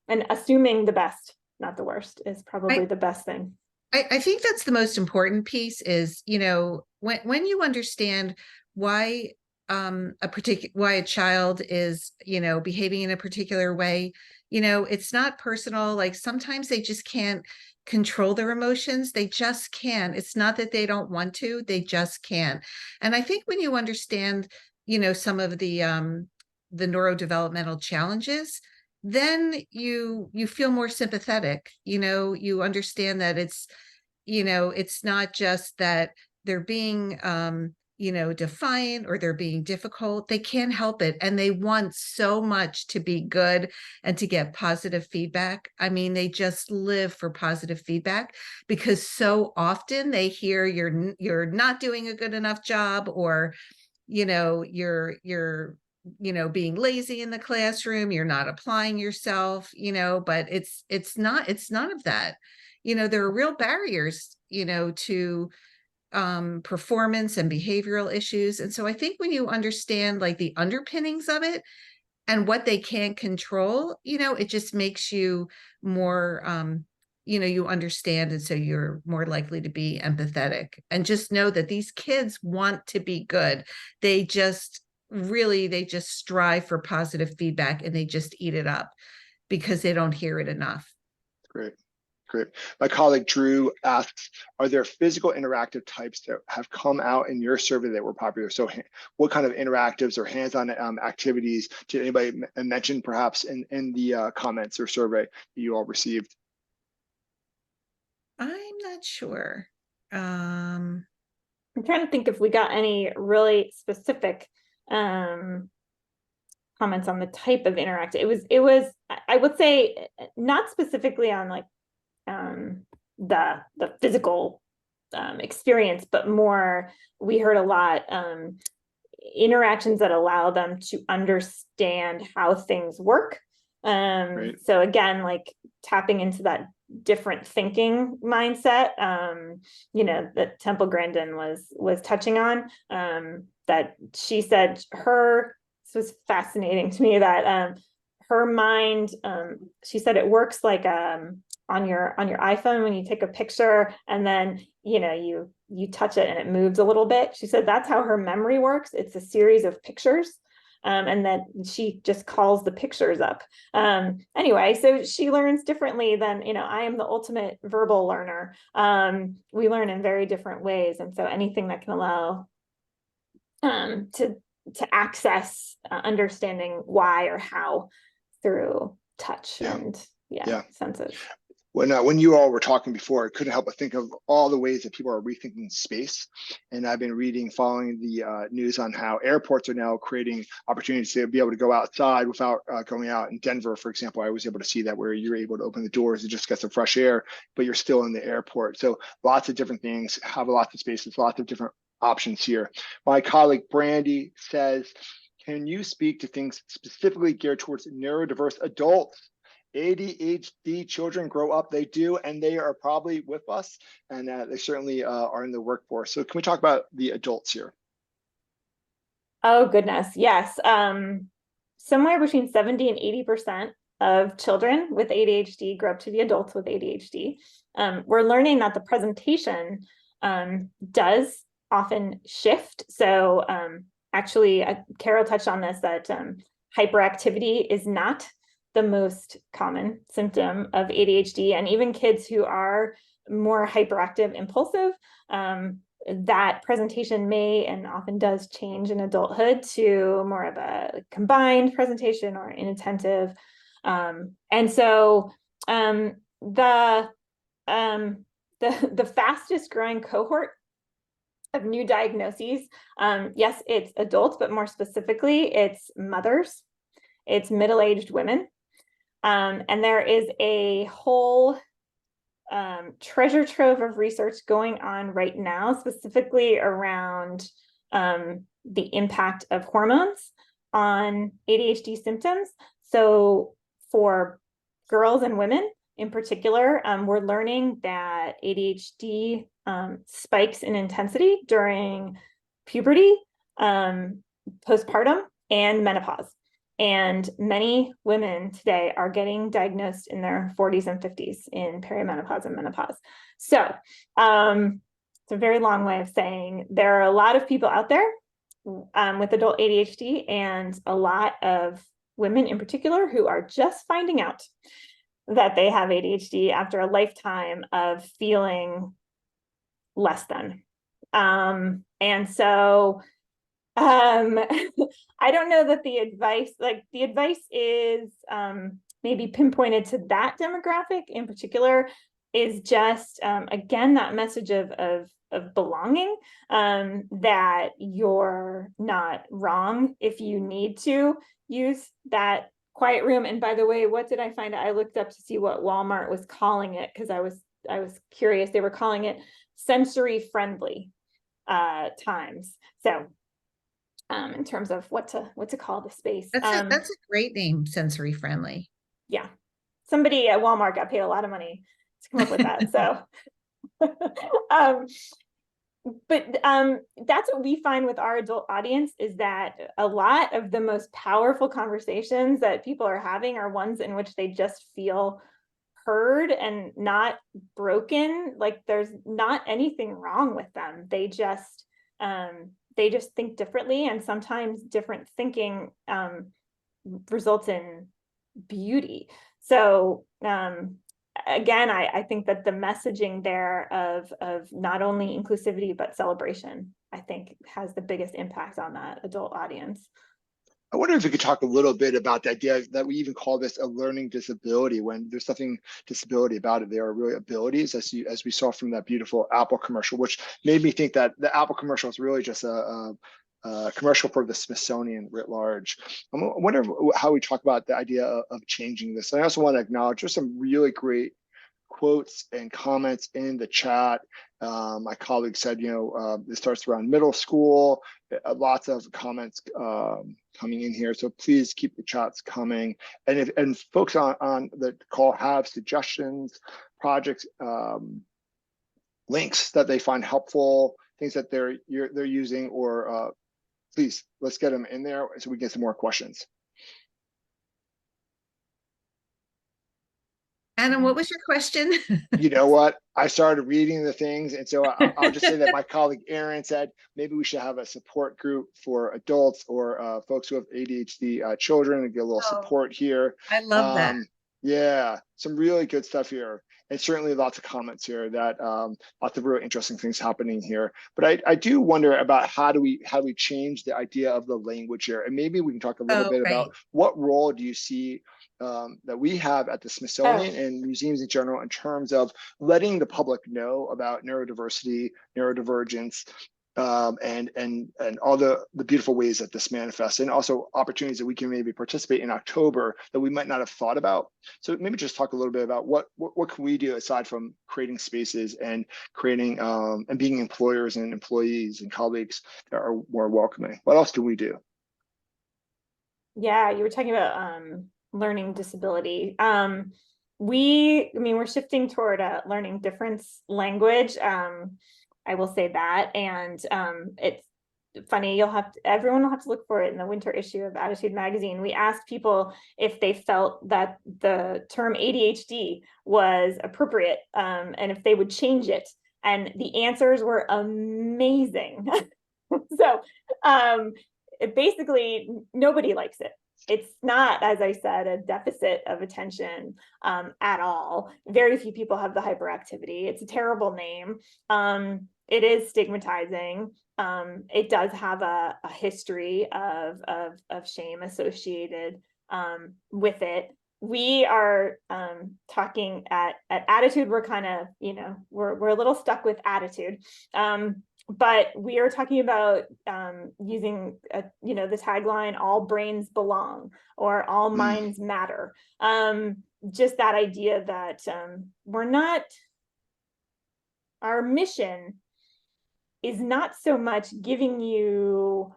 and assuming the best, not the worst, is probably the best thing. I think that's the most important piece is, when you understand why why a child is, behaving in a particular way, it's not personal. Like sometimes they just can't control their emotions. They just can. It's not that they don't want to, they just can. And I think when you understand, some of the neurodevelopmental challenges, then you feel more sympathetic. You understand that it's not just that they're being defiant or they're being difficult. They can't help it. And they want so much to be good and to get positive feedback. I mean, they just live for positive feedback because so often they hear you're not doing a good enough job, or, you're being lazy in the classroom, you're not applying yourself, but it's none of that. There are real barriers, to performance and behavioral issues. And so I think when you understand like the underpinnings of it and what they can't control, it just makes you more, you understand. And so you're more likely to be empathetic and just know that these kids want to be good. They just strive for positive feedback and they just eat it up because they don't hear it enough. Great. My colleague Drew asks, are there physical interactive types that have come out in your survey that were popular? So what kind of interactives or hands-on activities did anybody mention perhaps in the comments or survey that you all received? I'm not sure. I'm trying to think if we got any really specific comments on the type of interactive. It was I would say not specifically on like the physical experience, but more, we heard a lot interactions that allow them to understand how things work. Right. So again, like tapping into that different thinking mindset, that Temple Grandin was touching on, that she said her was fascinating to me that her mind, she said it works like on your iPhone when you take a picture and then you touch it and it moves a little bit. She said that's how her memory works. It's a series of pictures. And then she just calls the pictures up. Anyway, so she learns differently than, I am the ultimate verbal learner. We learn in very different ways. And so anything that can allow to access understanding why or how through touch and senses. When you all were talking before, I couldn't help but think of all the ways that people are rethinking space. And I've been following the news on how airports are now creating opportunities to be able to go outside without going out. In Denver, for example, I was able to see that where you're able to open the doors and just get some fresh air, but you're still in the airport. So lots of different things, have lots of spaces, lots of different options here. My colleague Brandy says, can you speak to things specifically geared towards neurodiverse adults? ADHD children grow up, they do, and they are probably with us, and they certainly are in the workforce. So can we talk about the adults here? Oh, goodness, yes. Somewhere between 70 and 80% of children with ADHD grow up to be adults with ADHD. We're learning that the presentation does often shift. So actually, Carol touched on this, that hyperactivity is not the most common symptom of ADHD, and even kids who are more hyperactive, impulsive, that presentation may and often does change in adulthood to more of a combined presentation or inattentive. And so the fastest growing cohort of new diagnoses, yes, it's adults, but more specifically, it's mothers, it's middle-aged women. And there is a whole treasure trove of research going on right now, specifically around the impact of hormones on ADHD symptoms. So for girls and women in particular, we're learning that ADHD spikes in intensity during puberty, postpartum, and menopause. And many women today are getting diagnosed in their 40s and 50s in perimenopause and menopause. So it's a very long way of saying there are a lot of people out there with adult ADHD, and a lot of women in particular who are just finding out that they have ADHD after a lifetime of feeling less than. And so I don't know that the advice is maybe pinpointed to that demographic in particular, is just, again, that message of belonging, that you're not wrong if you need to use that quiet room. And by the way, what did I find? I looked up to see what Walmart was calling it, because I was curious. They were calling it sensory friendly times. So in terms of what to call the space. That's a great name, sensory friendly. Yeah. Somebody at Walmart got paid a lot of money to come up with that. So but that's what we find with our adult audience, is that a lot of the most powerful conversations that people are having are ones in which they just feel heard and not broken. Like there's not anything wrong with them. They just think differently, and sometimes different thinking results in beauty. So again, I think that the messaging there of not only inclusivity but celebration, I think, has the biggest impact on that adult audience. I wonder if you could talk a little bit about the idea that we even call this a learning disability, when there's nothing disability about it. There are really abilities, as we saw from that beautiful Apple commercial, which made me think that the Apple commercial is really just a commercial for the Smithsonian writ large. I wonder how we talk about the idea of changing this. And I also want to acknowledge there's some really great quotes and comments in the chat. My colleague said, it starts around middle school. Lots of comments coming in here, so please keep the chats coming. And if folks on the call have suggestions, projects, links that they find helpful, things that they're using, or please, let's get them in there so we get some more questions. Adam, what was your question? You know what? I started reading the things. And so I'll just say that my colleague Erin said, maybe we should have a support group for adults or folks who have ADHD children and get a little support here. I love that. Yeah, some really good stuff here. And certainly lots of comments here that lots of really interesting things happening here. But I do wonder about how do we change the idea of the language here? And maybe we can talk a little bit about what role do you see that we have at the Smithsonian and museums in general in terms of letting the public know about neurodiversity, neurodivergence, and all the beautiful ways that this manifests, and also opportunities that we can maybe participate in October that we might not have thought about. So maybe just talk a little bit about what can we do aside from creating spaces and creating and being employers and employees and colleagues that are more welcoming. What else can we do? Yeah, you were talking about learning disability. We're shifting toward a learning difference language. I will say that, and it's funny. Everyone will have to look for it in the winter issue of ADDitude magazine. We asked people if they felt that the term ADHD was appropriate, and if they would change it, and the answers were amazing. So basically, nobody likes it. It's not, as I said, a deficit of attention at all. Very few people have the hyperactivity. It's a terrible name. It is stigmatizing. It does have a history of shame associated with it. We are talking at ADDitude. We're kind of, we're a little stuck with attitude. But we are talking about using, the tagline, all brains belong, or all minds matter. Just that idea that our mission is not so much giving you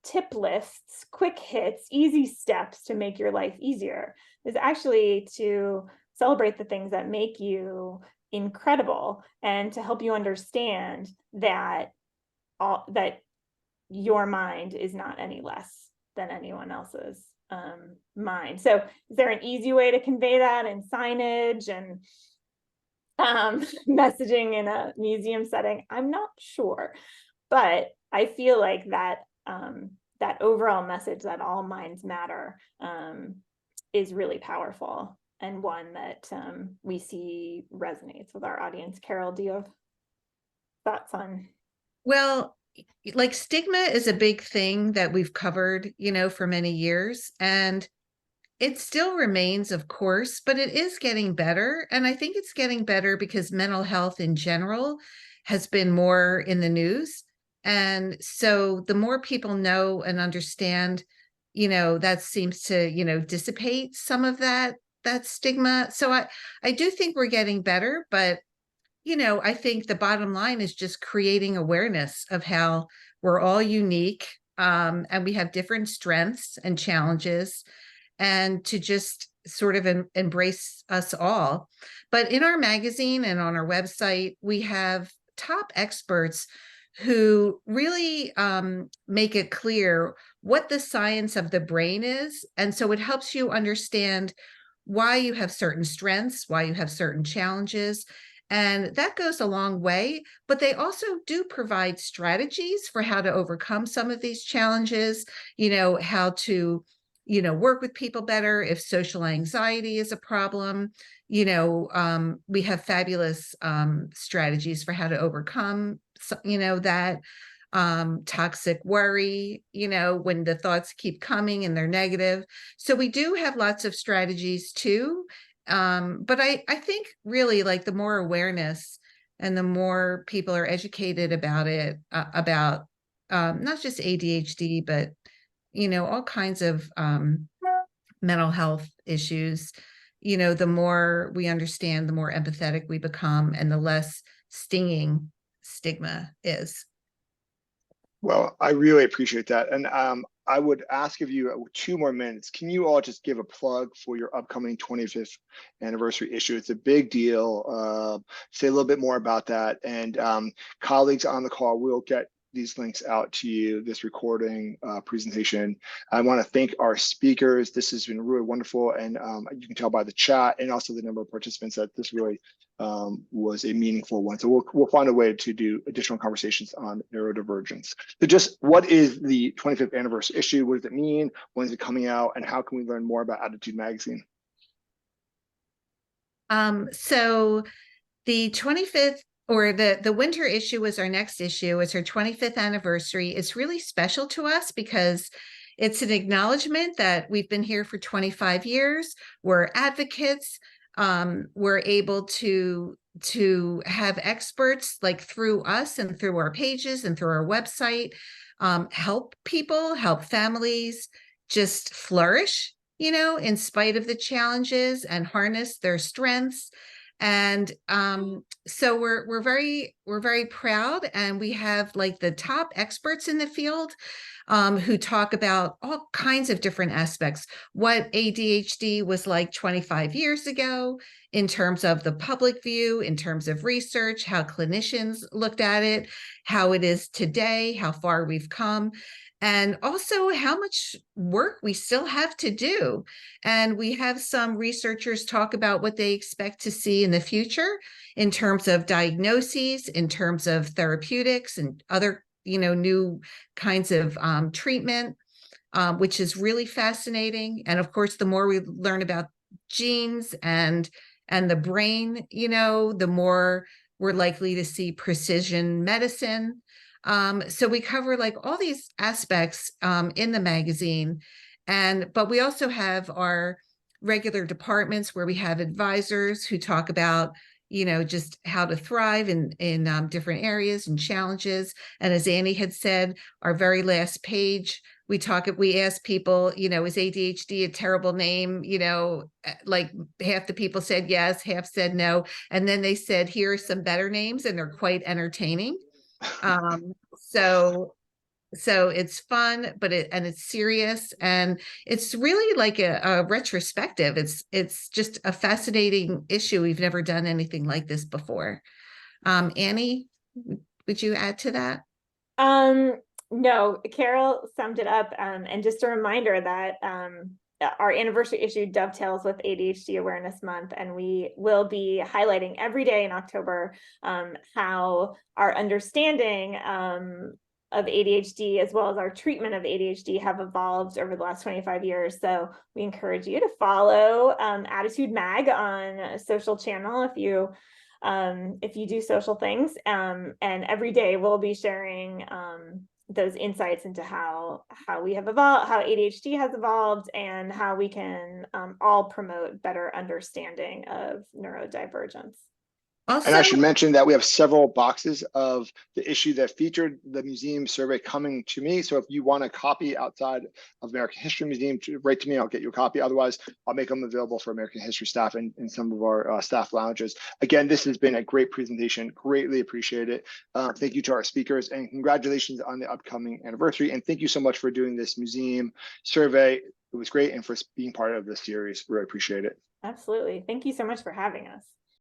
tip lists, quick hits, easy steps to make your life easier. It's actually to celebrate the things that make you incredible and to help you understand that your mind is not any less than anyone else's mind. So is there an easy way to convey that in signage and messaging in a museum setting? I'm not sure, but I feel like that that overall message that all minds matter is really powerful, and one that we see resonates with our audience. Carol, do you have thoughts on? Well, like stigma is a big thing that we've covered, for many years, and it still remains, of course, but it is getting better. And I think it's getting better because mental health in general has been more in the news. And so the more people know and understand, that seems to, dissipate some of that stigma. So I do think we're getting better, but, I think the bottom line is just creating awareness of how we're all unique, and we have different strengths and challenges, and to just sort of embrace us all. But in our magazine and on our website, we have top experts who really make it clear what the science of the brain is. And so it helps you understand why you have certain strengths, why you have certain challenges. And that goes a long way, but they also do provide strategies for how to overcome some of these challenges, how to work with people better if social anxiety is a problem. We have fabulous strategies for how to overcome, that toxic worry, when the thoughts keep coming and they're negative. So we do have lots of strategies too. But I think really, like, the more awareness and the more people are educated about it, about not just ADHD, but all kinds of mental health issues, the more we understand, the more empathetic we become, and the less stinging stigma is. Well, I really appreciate that. And I would ask of you 2 more minutes. Can you all just give a plug for your upcoming 25th anniversary issue? It's a big deal. Say a little bit more about that. And colleagues on the call will get these links out to you, this recording presentation. I want to thank our speakers. This has been really wonderful. And you can tell by the chat and also the number of participants that this really was a meaningful one. So we'll find a way to do additional conversations on neurodivergence. So just what is the 25th anniversary issue? What does it mean? When is it coming out? And how can we learn more about ADDitude magazine? So the 25th or the winter issue was our next issue. It's our 25th anniversary. It's really special to us because it's an acknowledgement that we've been here for 25 years. We're advocates. We're able to have experts like through us and through our pages and through our website, help people, help families just flourish, you know, in spite of the challenges, and harness their strengths. And so we're very proud, and we have like the top experts in the field who talk about all kinds of different aspects. What ADHD was like 25 years ago in terms of the public view, in terms of research, how clinicians looked at it, how it is today, how far we've come, and also how much work we still have to do. And we have some researchers talk about what they expect to see in the future in terms of diagnoses, in terms of therapeutics and other, you know, new kinds of treatment, which is really fascinating. And of course, the more we learn about genes and the brain, you know, the more we're likely to see precision medicine. So we cover like all these aspects in the magazine. But we also have our regular departments where we have advisors who talk about, you know, just how to thrive in different areas and challenges. And as Annie had said, our very last page, we ask people, you know, is ADHD a terrible name? You know, like half the people said yes, half said no. And then they said, here are some better names, and they're quite entertaining. So it's fun, but it's serious, and it's really like a retrospective. It's just a fascinating issue. We've never done anything like this before. Annie, would you add to that? No, Carol summed it up. And just a reminder that our anniversary issue dovetails with ADHD Awareness Month, and we will be highlighting every day in October how our understanding of ADHD, as well as our treatment of ADHD, have evolved over the last 25 years. So we encourage you to follow ADDitude Mag on a social channel if you do social things. And every day we'll be sharing those insights into how we have evolved, how ADHD has evolved, and how we can all promote better understanding of neurodivergence. Also, and I should mention that we have several boxes of the issue that featured the museum survey coming to me. So if you want a copy outside of American History Museum, write to me, I'll get you a copy. Otherwise, I'll make them available for American History staff in some of our staff lounges. Again, this has been a great presentation. Greatly appreciate it. Thank you to our speakers, and congratulations on the upcoming anniversary. And thank you so much for doing this museum survey. It was great, and for being part of this series. Really appreciate it. Absolutely. Thank you so much for having us.